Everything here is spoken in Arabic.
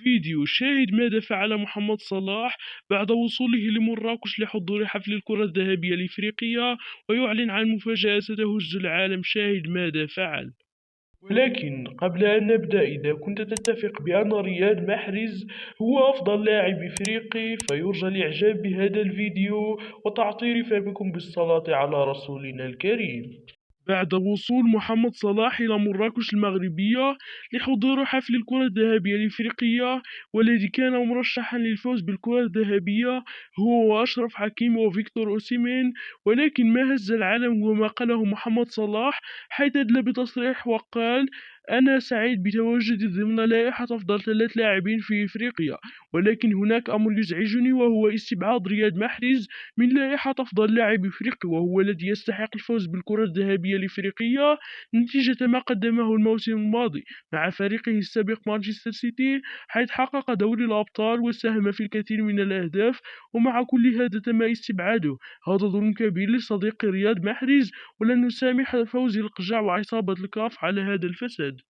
فيديو: شاهد ماذا فعل محمد صلاح بعد وصوله لمراكش لحضور حفل الكرة الذهبية الإفريقية ويعلن عن مفاجأة ستهز العالم. شاهد ماذا فعل. ولكن قبل أن نبدأ، إذا كنت تتفق بأن رياض محرز هو أفضل لاعب إفريقي فيرجى الإعجاب بهذا الفيديو وتعطير فمكم بالصلاة على رسولنا الكريم. بعد وصول محمد صلاح إلى مراكش المغربية لحضور حفل الكرة الذهبية الإفريقية، والذي كان مرشحا للفوز بالكرة الذهبية هو وأشرف حكيمي وفيكتور أوسيمين، ولكن ما هز العالم هو ما قاله محمد صلاح، حيث أدلى بتصريح وقال: أنا سعيد بتواجدي ضمن لائحة أفضل 3 لاعبين في إفريقيا، ولكن هناك أمر يزعجني وهو استبعاد رياض محرز من لائحة أفضل لاعب إفريقي، وهو الذي يستحق الفوز بالكرة الذهبية الإفريقية نتيجة ما قدمه الموسم الماضي مع فريقه السابق مانشستر سيتي، حيث حقق دوري الأبطال وساهم في الكثير من الأهداف. ومع كل هذا تم استبعاده. هذا ظلم كبير لصديقي رياض محرز، ولن نسامح فوزي القجع وعصابة الكاف على هذا الفساد.